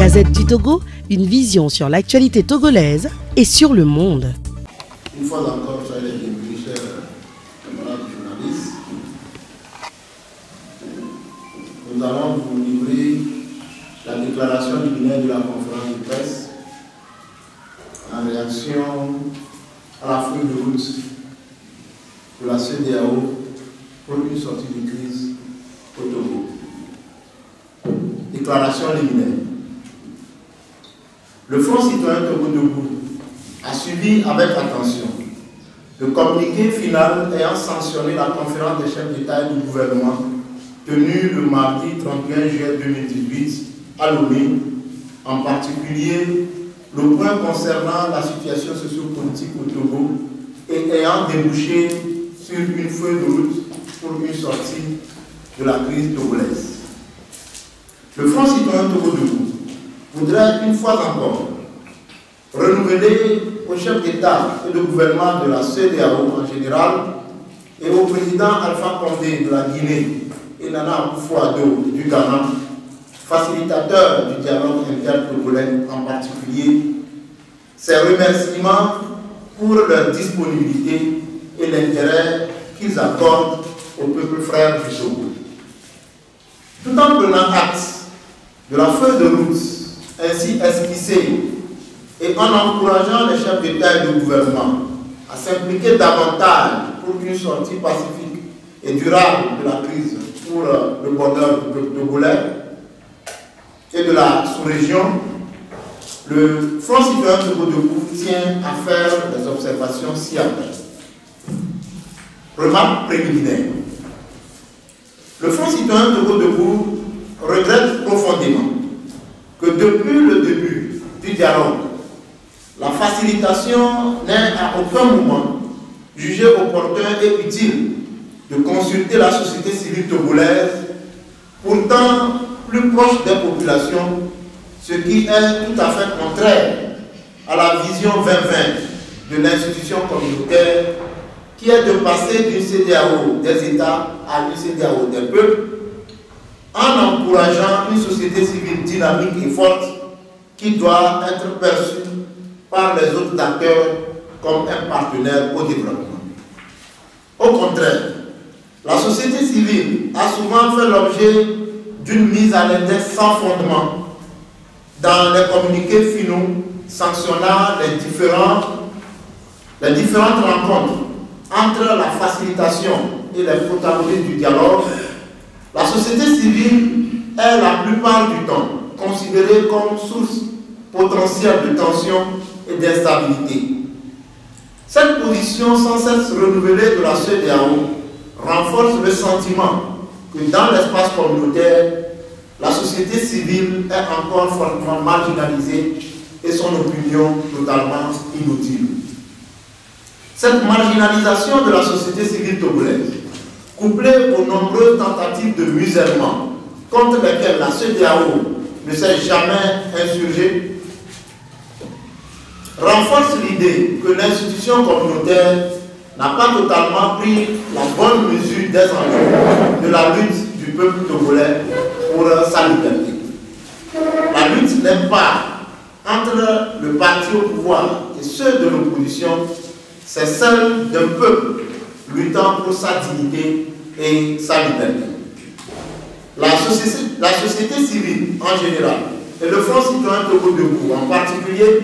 Gazette du Togo, une vision sur l'actualité togolaise et sur le monde. Une fois encore, soyez les bienvenus, chers camarades journalistes. Nous allons vous livrer la déclaration liminaire de la conférence de presse en réaction à la feuille de route de la CEDEAO pour une sortie de crise au Togo. Déclaration liminaire. Le Front citoyen Togo debout a suivi avec attention le communiqué final ayant sanctionné la conférence des chefs d'État et du gouvernement tenue le mardi 31 juillet 2018 à Lomé, en particulier le point concernant la situation socio-politique au Togo et ayant débouché sur une feuille de route pour une sortie de la crise togolaise. Le Front citoyen Togo debout voudrait une fois encore renouveler au chef d'État et de gouvernement de la CEDEAO en général et au président Alpha Condé de la Guinée et Nana Akufo-Addo du Ghana, facilitateur du dialogue inter-togolais en particulier, ses remerciements pour leur disponibilité et l'intérêt qu'ils accordent au peuple frère du Togo. Tout en prenant acte de la feuille de route ainsi esquissée et en encourageant les chefs d'État et de gouvernement à s'impliquer davantage pour une sortie pacifique et durable de la crise pour le bonheur du peuple togolais et de la sous-région, le Front citoyen Togo debout tient à faire des observations ci-après. Remarque préliminaire. Le Front citoyen Togo debout regrette profondément que depuis le début du dialogue, la facilitation n'est à aucun moment jugée opportun et utile de consulter la société civile togolaise, pourtant plus proche des populations, ce qui est tout à fait contraire à la vision 2020 de l'institution communautaire qui est de passer d'une CEDEAO des États à une CEDEAO des peuples, en encourageant une société civile dynamique et forte qui doit être perçue par les autres acteurs comme un partenaire au développement. Au contraire, la société civile a souvent fait l'objet d'une mise à l'index sans fondement dans les communiqués finaux sanctionnant les différentes rencontres entre la facilitation et les protagonistes du dialogue. La société civile est la plupart du temps considérée comme source potentielle de tension et d'instabilité. Cette position sans cesse renouvelée de la CEDEAO renforce le sentiment que dans l'espace communautaire, la société civile est encore fortement marginalisée et son opinion totalement inutile. Cette marginalisation de la société civile togolaise, couplée aux nombreuses tentatives de musellement contre lesquelles la CEDEAO ne s'est jamais insurgée, renforce l'idée que l'institution communautaire n'a pas totalement pris la bonne mesure des enjeux de la lutte du peuple togolais pour sa liberté. La lutte n'est pas entre le parti au pouvoir et ceux de l'opposition, c'est celle d'un peuple luttant pour sa dignité et sa liberté. La société civile en général et le Front citoyen Togo debout en particulier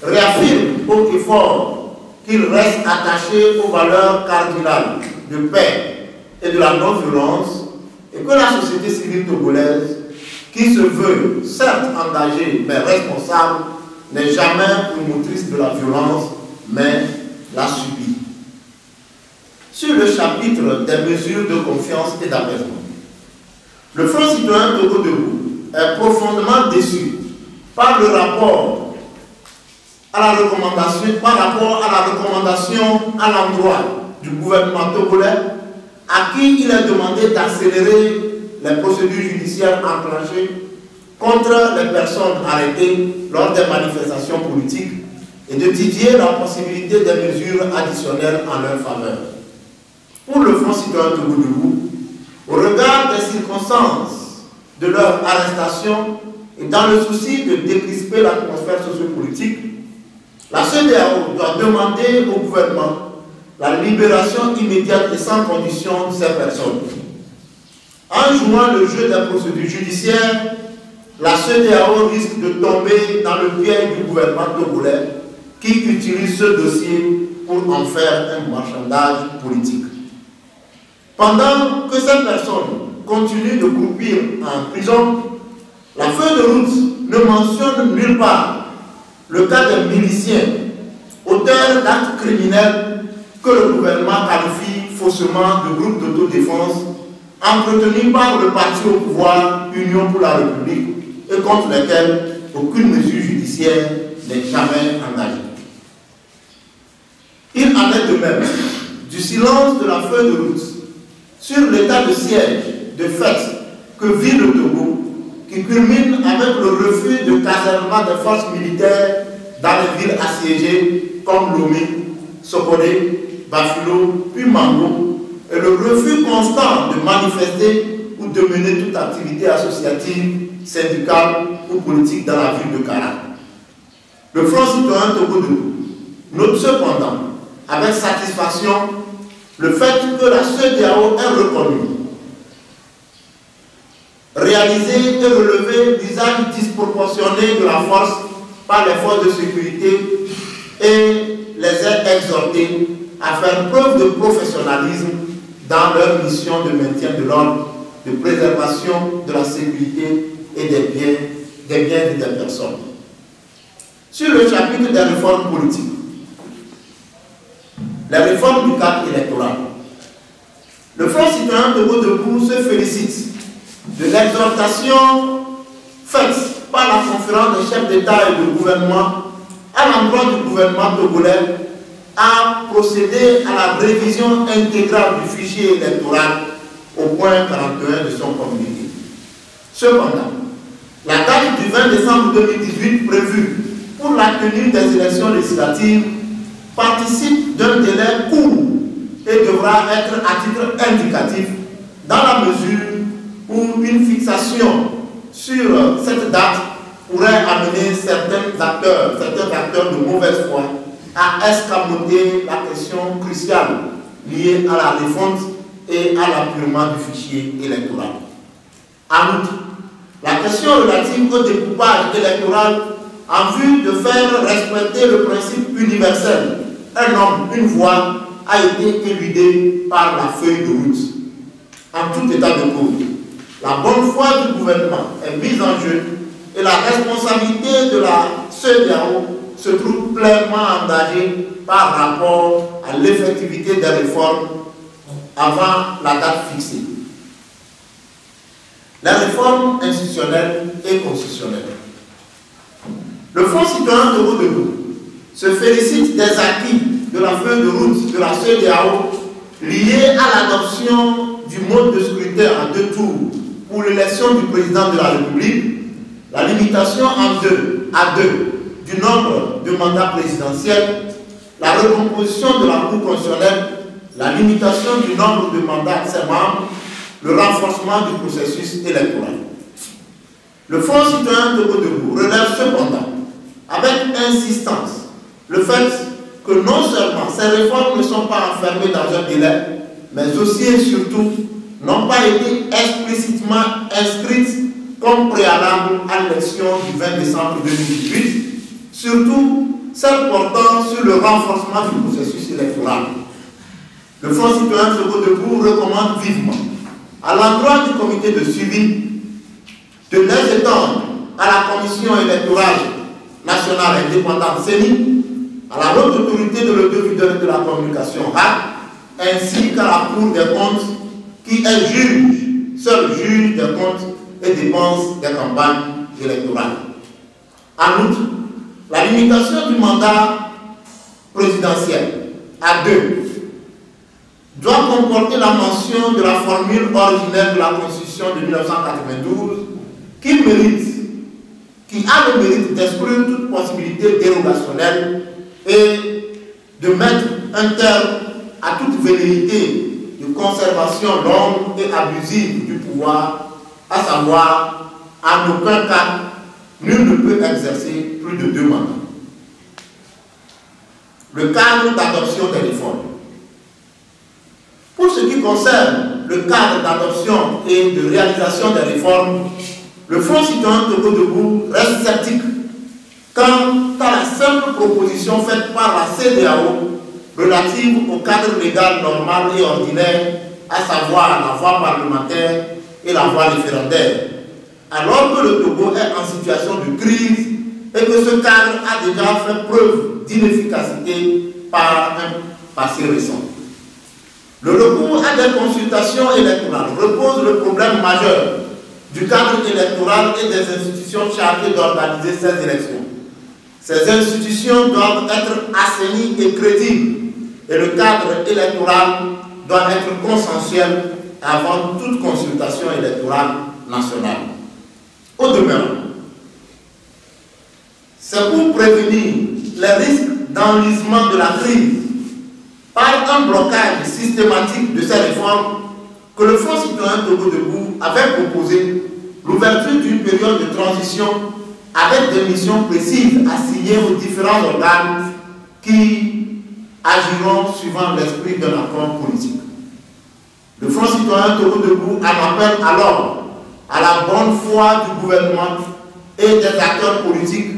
réaffirme haut et fort qu'il reste attaché aux valeurs cardinales de paix et de la non-violence et que la société civile togolaise, qui se veut certes engagée mais responsable, n'est jamais une motrice de la violence mais la subit. Sur le chapitre des mesures de confiance et d'apaisement, le Front citoyen Togo debout est profondément déçu par le rapport à la recommandation à l'endroit du gouvernement togolais à qui il est demandé d'accélérer les procédures judiciaires enclenchées contre les personnes arrêtées lors des manifestations politiques et de d'étudier la possibilité des mesures additionnelles en leur faveur. Pour le Front citoyen Togo debout, au regard des circonstances de leur arrestation et dans le souci de décrisper l'atmosphère sociopolitique, la CEDEAO doit demander au gouvernement la libération immédiate et sans condition de ces personnes. En jouant le jeu des procédures judiciaires, la CEDEAO risque de tomber dans le piège du gouvernement togolais qui utilise ce dossier pour en faire un marchandage politique. Pendant que ces personnes continuent de croupir en prison, la feuille de route ne mentionne nulle part le cas des miliciens, auteurs d'actes criminels que le gouvernement qualifie faussement de groupe d'autodéfense, entretenus par le parti au pouvoir Union pour la République et contre lesquels aucune mesure judiciaire n'est jamais engagée. Il en est de même du silence de la feuille de route sur l'état de siège de fait que vit le Togo, qui culmine avec le refus de casernement des forces militaires dans les villes assiégées comme Lomé, Sokodé, Bafilo, puis Mango, et le refus constant de manifester ou de mener toute activité associative, syndicale ou politique dans la ville de Kara. Le Front citoyen Togo Debout note cependant avec satisfaction le fait que la CEDEAO ait reconnu, réalisé et relevé l'usage disproportionné de la force par les forces de sécurité et les ait exhortés à faire preuve de professionnalisme dans leur mission de maintien de l'ordre, de préservation de la sécurité et des biens et des personnes. Sur le chapitre des réformes politiques, les réformes du cadre électoral, le Front citoyen Togo Debout se félicite de l'exhortation faite par la conférence des chefs d'État et de gouvernement à l'endroit du gouvernement togolais à procéder à la révision intégrale du fichier électoral au point 41 de son communiqué. Cependant, la date du 20 décembre 2018 prévue pour la tenue des élections législatives participe d'un délai court et devra être à titre indicatif dans la mesure où une fixation sur cette date pourrait amener certains acteurs de mauvaise foi à escamoter la question cruciale liée à la refonte et à l'appurement du fichier électoral. En outre, la question relative au découpage électoral en vue de faire respecter le principe universel, un homme, une voix, a été éludée par la feuille de route. En tout état de cause, la bonne foi du gouvernement est mise en jeu et la responsabilité de la CEDEAO se trouve pleinement engagée par rapport à l'effectivité des réformes avant la date fixée. Les réformes institutionnelles et constitutionnelles. Le Front citoyen Togo Debout se félicite des acquis de la feuille de route de la CEDEAO liée à l'adoption du mode de scrutin en 2 tours pour l'élection du président de la République, la limitation à 2 du nombre de mandats présidentiels, la recomposition de la Cour constitutionnelle, la limitation du nombre de mandats de ses membres, le renforcement du processus électoral. Le Front citoyen Togo Debout relève cependant avec insistance le fait que non seulement ces réformes ne sont pas enfermées dans un délai, mais aussi et surtout n'ont pas été explicitement inscrites comme préalable à l'élection du 20 décembre 2018, surtout celles portant sur le renforcement du processus électoral. Le Front citoyen Togo Debout recommande vivement à l'endroit du comité de suivi de les étendre à la Commission électorale nationale indépendante CENI, à la haute autorité de l'audiovisuel de la communication RAC, ainsi qu'à la Cour des comptes qui est seul juge des comptes et dépenses des campagnes électorales. En outre, la limitation du mandat présidentiel à 2 doit comporter la mention de la formule originelle de la Constitution de 1992 qui a le mérite d'exclure toute possibilité dérogationnelle et de mettre un terme à toute velléité de conservation longue et abusive du pouvoir, à savoir, en aucun cas, nul ne peut exercer plus de 2 mandats. Le cadre d'adoption des réformes. Pour ce qui concerne le cadre d'adoption et de réalisation des réformes, le Front citoyen Togo Debout reste sceptique quant à la simple proposition faite par la CEDEAO relative au cadre légal normal et ordinaire, à savoir la voie parlementaire et la voie référendaire, alors que le Togo est en situation de crise et que ce cadre a déjà fait preuve d'inefficacité par un passé récent. Le recours à des consultations électorales repose le problème majeur du cadre électoral et des institutions chargées d'organiser ces élections. Ces institutions doivent être assainies et crédibles et le cadre électoral doit être consensuel avant toute consultation électorale nationale. Au demeurant, c'est pour prévenir les risques d'enlisement de la crise par un blocage systématique de ces réformes que le Front citoyen Togo Debout avait proposé l'ouverture d'une période de transition avec des missions précises assignées aux différents organes qui agiront suivant l'esprit d'un accord politique. Le Front citoyen Togo Debout en appelle alors à la bonne foi du gouvernement et des acteurs politiques,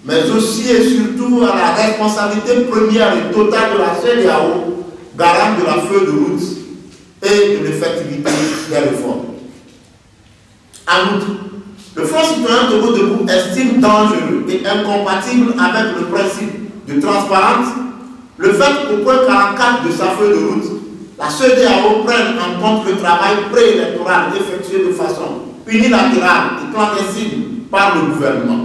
mais aussi et surtout à la responsabilité première et totale de la CEDEAO, garante de la feuille de route et de l'effectivité des réformes. En outre, le Front citoyen Togo Debout estime dangereux et incompatible avec le principe de transparence le fait qu'au point 44 de sa feuille de route, la CEDEAO prenne en compte le travail préélectoral effectué de façon unilatérale et clandestine par le gouvernement.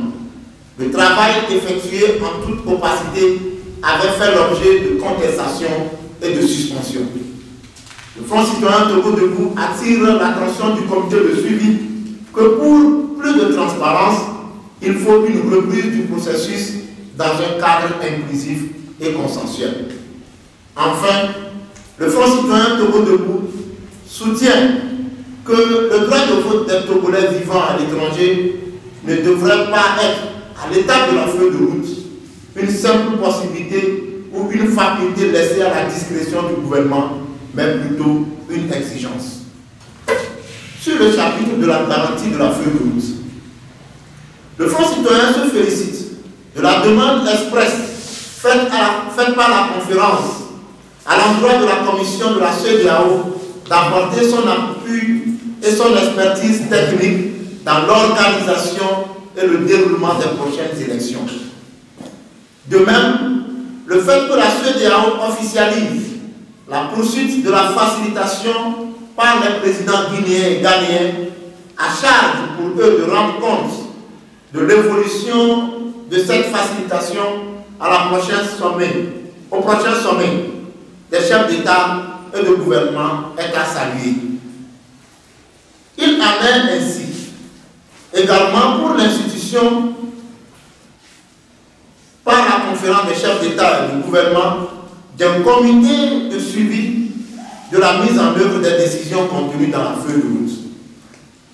Le travail effectué en toute opacité avait fait l'objet de contestations et de suspensions. Le Front citoyen Togo Debout attire l'attention du comité de suivi que pour plus de transparence, il faut une reprise du processus dans un cadre inclusif et consensuel. Enfin, le Front citoyen Togo Debout soutient que le droit de vote des Togolais vivant à l'étranger ne devrait pas être, à l'étape de la feuille de route, une simple possibilité ou une faculté laissée à la discrétion du gouvernement, mais plutôt une exigence. Sur le chapitre de la garantie de la feuille de route, le Front citoyen se félicite de la demande expresse faite par la conférence à l'endroit de la commission de la CEDEAO d'apporter son appui et son expertise technique dans l'organisation et le déroulement des prochaines élections. De même, le fait que la CEDEAO officialise la poursuite de la facilitation par les présidents guinéens et ghanéens, à charge pour eux de rendre compte de l'évolution de cette facilitation au prochain sommet des chefs d'État et de gouvernement est à saluer. Il en est ainsi également pour l'institution par la conférence des chefs d'État et de gouvernement d'un comité de suivi de la mise en œuvre des décisions contenues dans la feuille de route.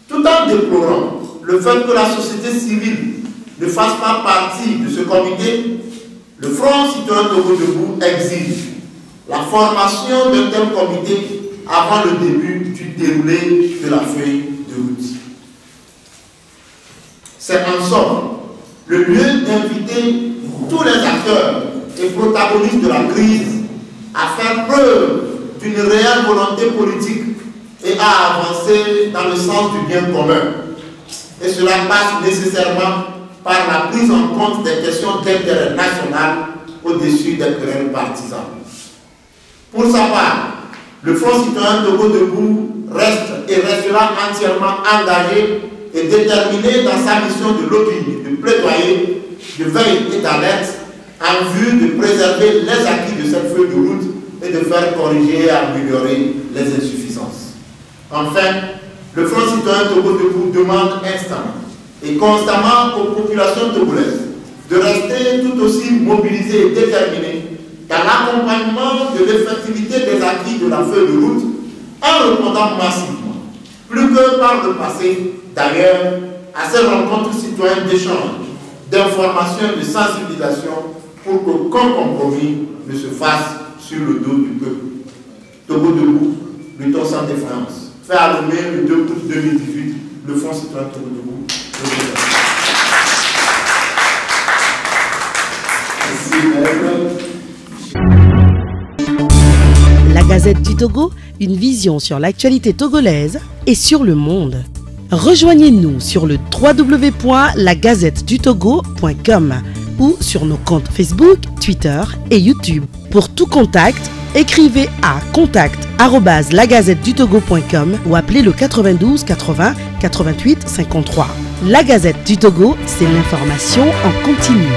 Tout en déplorant le fait que la société civile ne fasse pas partie de ce comité, le Front citoyen Togo Debout exige la formation d'un tel comité avant le début du déroulé de la feuille de route. C'est en somme le lieu d'inviter tous les acteurs et protagonistes de la crise à faire preuve d'une réelle volonté politique et à avancer dans le sens du bien commun. Et cela passe nécessairement par la prise en compte des questions d'intérêt national au-dessus des querelles partisans. Pour sa part, le Front citoyen Togo Debout reste et restera entièrement engagé et déterminé dans sa mission de lobbying, de plaidoyer, de veille et d'alerte en vue de préserver les acquis de cette feuille de route et de faire corriger et améliorer les insuffisances. Enfin, le Front citoyen Togo Debout demande instamment et constamment aux populations togolaises de rester tout aussi mobilisées et déterminées dans l'accompagnement de l'effectivité des acquis de la feuille de route en répondant massivement, plus que par le passé d'ailleurs, à ces rencontres citoyennes d'échange, d'information et de sensibilisation pour qu'aucun compromis ne se fasse sur le dos du peuple. Togo debout, luttons sans défaillance. Fait à Lomé le 2 août 2018, le Fonds citoyen Togo debout. La Gazette du Togo, une vision sur l'actualité togolaise et sur le monde. Rejoignez-nous sur le www.lagazettedutogo.com ou sur nos comptes Facebook, Twitter et YouTube. Pour tout contact, écrivez à contact@lagazettedutogo.com ou appelez le 92 80 88 53. La Gazette du Togo, c'est l'information en continu.